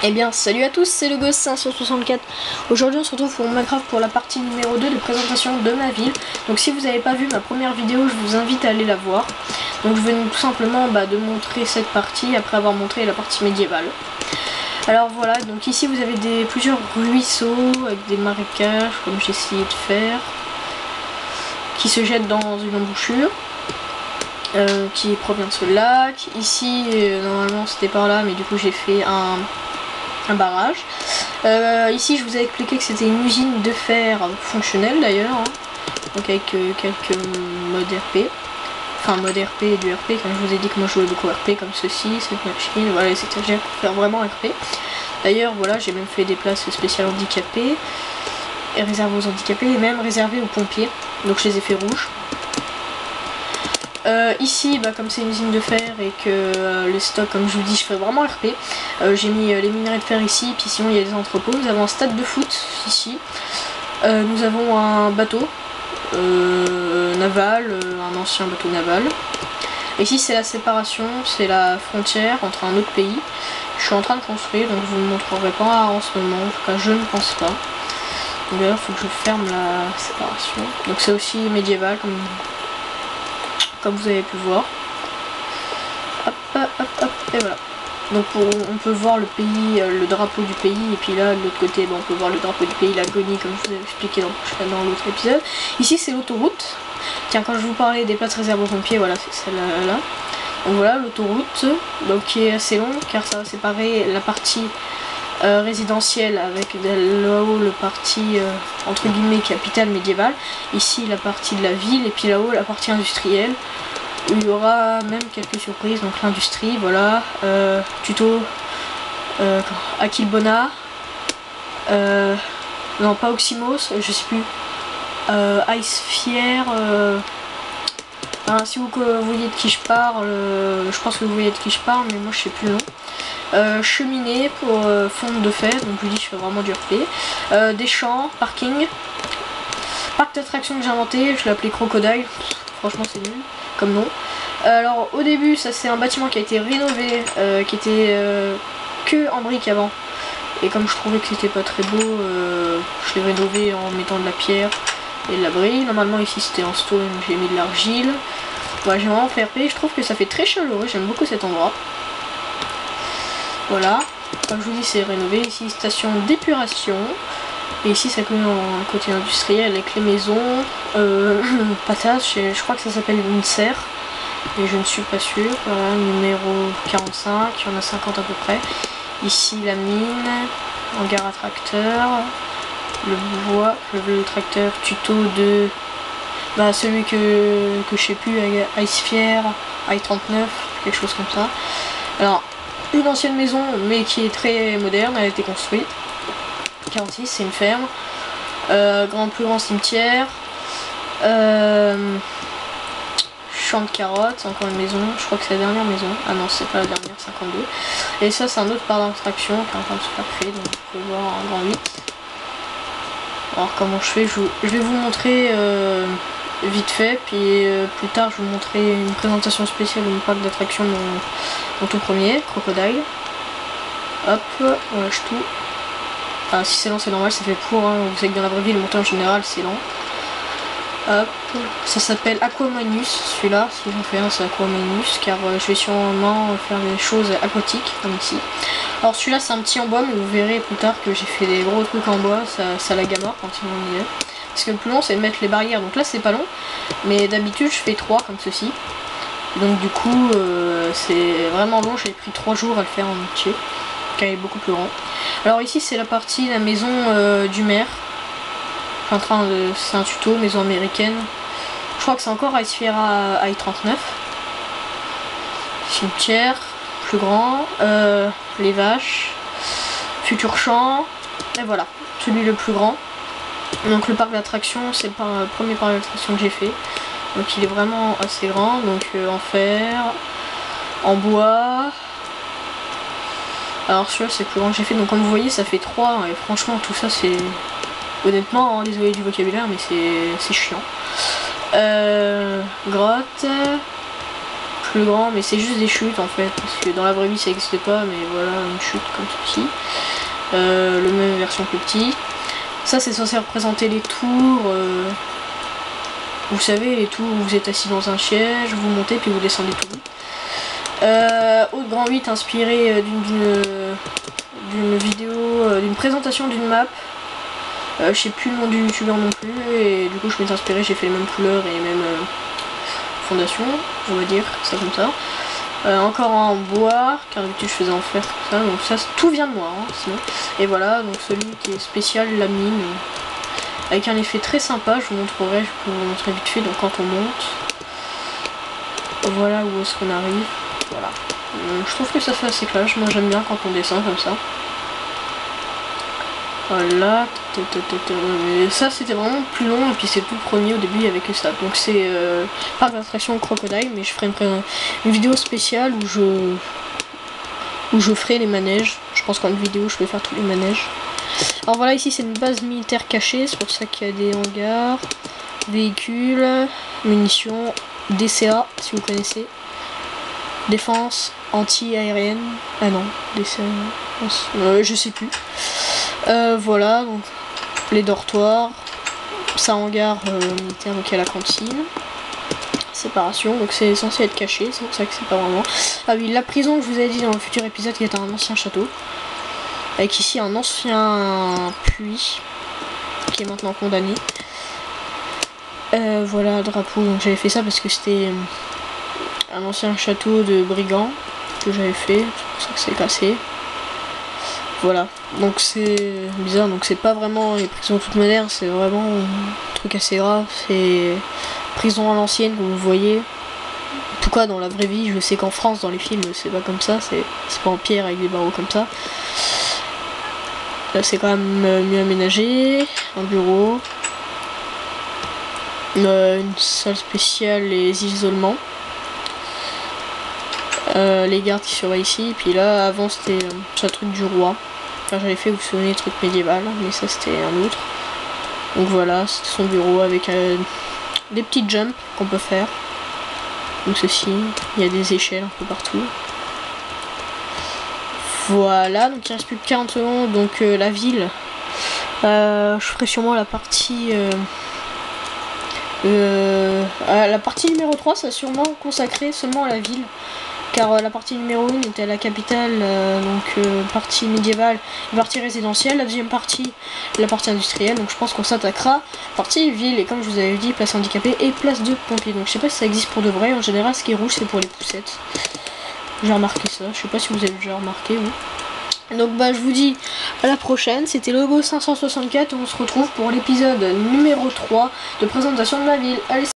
Eh bien salut à tous, c'est le Gosse 564. Aujourd'hui on se retrouve pour Minecraft pour la partie numéro 2 de présentation de ma ville. Donc si vous n'avez pas vu ma première vidéo, je vous invite à aller la voir. Donc je venais tout simplement de montrer cette partie après avoir montré la partie médiévale. Alors voilà, donc ici vous avez plusieurs ruisseaux avec des marécages comme j'ai essayé de faire, qui se jettent dans une embouchure. Qui provient de ce lac. Ici normalement c'était par là, mais du coup j'ai fait un barrage. Ici je vous ai expliqué que c'était une usine de fer fonctionnelle d'ailleurs, hein. Donc avec quelques modes RP, enfin mode RP et du RP, comme je vous ai dit que moi je jouais beaucoup RP comme ceci, cette machine, voilà les étagères pour faire vraiment RP. D'ailleurs voilà, j'ai même fait des places spéciales handicapées et réservées aux handicapés et même réservées aux pompiers, donc je les ai fait rouges. Ici, comme c'est une usine de fer et que le stock, comme je vous dis, je fais vraiment RP, j'ai mis les minerais de fer ici, puis sinon il y a des entrepôts. Nous avons un stade de foot ici, nous avons un bateau naval, un ancien bateau naval. Ici c'est la séparation, c'est la frontière entre un autre pays. Je suis en train de construire, donc je vous le montrerai pas en ce moment, en tout cas je ne pense pas. Donc d'ailleurs il faut que je ferme la séparation. Donc c'est aussi médiéval comme vous avez pu voir. Hop, hop, hop, et voilà. Donc on peut voir le pays, le drapeau du pays, et puis là de l'autre côté on peut voir le drapeau du pays, l'agonie, comme je vous ai expliqué dans l'autre épisode. Ici c'est l'autoroute. Tiens, quand je vous parlais des places réservées aux pompiers, voilà, c'est celle-là. Donc voilà l'autoroute, donc qui est assez longue car ça va séparer la partie résidentielle avec là-haut le parti entre guillemets capitale médiévale, ici la partie de la ville, et puis là-haut la partie industrielle où il y aura même quelques surprises. Donc l'industrie, voilà, tuto Akilbona, non pas Oxymos, je sais plus, Icefire, si vous voyez de qui je parle, je pense que vous voyez de qui je parle, mais moi je sais plus le nom. Cheminée pour fonte de fer, donc je vous dis je fais vraiment du RP. Des champs, parking, parc d'attractions que j'ai inventé, je l'ai appelé Crocodile, franchement c'est nul comme nom. Alors au début ça c'est un bâtiment qui a été rénové, qui était que en briques avant, et comme je trouvais que c'était pas très beau, je l'ai rénové en mettant de la pierre et de la brique. Normalement ici c'était en stone, j'ai mis de l'argile. Voilà, j'ai vraiment fait RP, je trouve que ça fait très chaleureux, j'aime beaucoup cet endroit. Voilà, comme je vous dis c'est rénové. Ici station d'épuration, et ici ça connaît un côté industriel avec les maisons, patates, je crois que ça s'appelle une serre, et je ne suis pas sûre. Voilà, numéro 45, il y en a 50 à peu près. Ici la mine, hangar à tracteur, le bois, le tracteur tuto de celui que je sais plus, Icefire, I39, quelque chose comme ça. Alors une ancienne maison mais qui est très moderne, elle a été construite. 46, c'est une ferme. Plus grand cimetière. Champ de carottes, encore une maison, je crois que c'est la dernière maison. Ah non, c'est pas la dernière, 52. Et ça c'est un autre parc d'attraction qui est en train de se faire créer, donc vous pouvez voir un grand 8. Alors comment je fais, je vais vous montrer vite fait, puis plus tard je vais vous montrer une présentation spéciale de mon parc d'attraction, mon tout premier, Crocodile. Hop, on lâche tout. Ah, si c'est lent c'est normal, c'est fait pour, hein. Vous savez que dans la vraie vie le montage en général c'est lent. Hop, ça s'appelle Aquamanus, celui-là, si j'en fais un c'est Aquamanus, car je vais sûrement faire des choses aquatiques, comme ici. Alors celui-là c'est un petit en bois, mais vous verrez plus tard que j'ai fait des gros trucs en bois, ça la gamme quand il en est. Parce que le plus long c'est de mettre les barrières, donc là c'est pas long, mais d'habitude je fais 3 comme ceci. Donc du coup c'est vraiment long, j'ai pris 3 jours à le faire en entier, car il est beaucoup plus grand. Alors ici c'est la partie, la maison du maire. C'est un tuto, maison américaine. Je crois que c'est encore Icefire à I39. Cimetière, plus grand. Les vaches. Futur champ. Et voilà, celui le plus grand. Donc le parc d'attraction, c'est le premier parc d'attraction que j'ai fait. Donc il est vraiment assez grand. Donc en fer, en bois. Alors celui-là c'est le plus grand que j'ai fait. Donc comme vous voyez ça fait 3. Et franchement tout ça c'est... Honnêtement, hein, désolé du vocabulaire, mais c'est chiant. Grotte, plus grand, mais c'est juste des chutes en fait, parce que dans la vraie vie ça n'existe pas, mais voilà, une chute comme ceci. Le même version plus petit. Ça c'est censé représenter les tours, vous savez, les tours où vous êtes assis dans un siège, vous montez puis vous descendez tout vite. Autre grand 8 inspiré d'une vidéo, d'une présentation d'une map. Je sais plus le nom du youtubeur non plus, et du coup je m'étais inspiré, j'ai fait les mêmes couleurs et les mêmes fondations, on va dire, ça comme ça. Encore un en bois, car d'habitude je faisais en fer comme ça, donc ça tout vient de moi, hein, sinon. Et voilà, donc celui qui est spécial, la mine, avec un effet très sympa, je vous montrerai, je peux vous montrer vite fait, donc quand on monte, voilà où est-ce qu'on arrive, voilà. Je trouve que ça fait assez clash, moi j'aime bien quand on descend comme ça. Voilà, mais ça c'était vraiment plus long et puis c'est tout le premier, au début il y avait que ça. Donc c'est parc d'attraction Crocodile, mais je ferai une vidéo spéciale où je ferai les manèges. Je pense qu'en une vidéo je vais faire tous les manèges. Alors voilà, ici c'est une base militaire cachée, c'est pour ça qu'il y a des hangars, véhicules, munitions, DCA si vous connaissez, défense anti-aérienne, ah non, DCA, je sais plus. Voilà, donc les dortoirs, ça hangar militaire, donc il y a la cantine, séparation, donc c'est censé être caché, c'est pour ça que c'est pas vraiment. Ah oui, la prison que je vous avais dit dans le futur épisode qui est un ancien château, avec ici un ancien puits qui est maintenant condamné. Voilà, drapeau, donc j'avais fait ça parce que c'était un ancien château de brigands que j'avais fait, c'est pour ça que c'est cassé. Voilà, donc c'est bizarre, donc c'est pas vraiment les prisons toutes modernes, c'est vraiment un truc assez grave, c'est prison à l'ancienne comme vous voyez. En tout cas dans la vraie vie, je sais qu'en France dans les films c'est pas comme ça, c'est pas en pierre avec des barreaux comme ça. Là c'est quand même mieux aménagé, un bureau, une salle spéciale, les isolements. Les gardes qui surveillent ici, et puis là avant c'était un truc du roi. Enfin, j'avais fait, vous vous souvenez, truc médiéval, mais ça c'était un autre. Donc voilà, c'est son bureau avec des petits jumps qu'on peut faire. Donc ceci, il y a des échelles un peu partout. Voilà, donc il reste plus que 40 secondes, donc la ville. Je ferai sûrement la partie... la partie numéro 3, ça sûrement consacré seulement à la ville. Car la partie numéro 1 était à la capitale, donc partie médiévale et partie résidentielle. La deuxième partie, la partie industrielle, donc je pense qu'on s'attaquera partie ville, et comme je vous avais dit, place handicapée et place de pompiers. Donc je sais pas si ça existe pour de vrai, en général ce qui est rouge c'est pour les poussettes. J'ai remarqué ça, je sais pas si vous avez déjà remarqué vous. Donc bah je vous dis à la prochaine, c'était Logo 564, on se retrouve pour l'épisode numéro 3 de présentation de ma ville. Allez.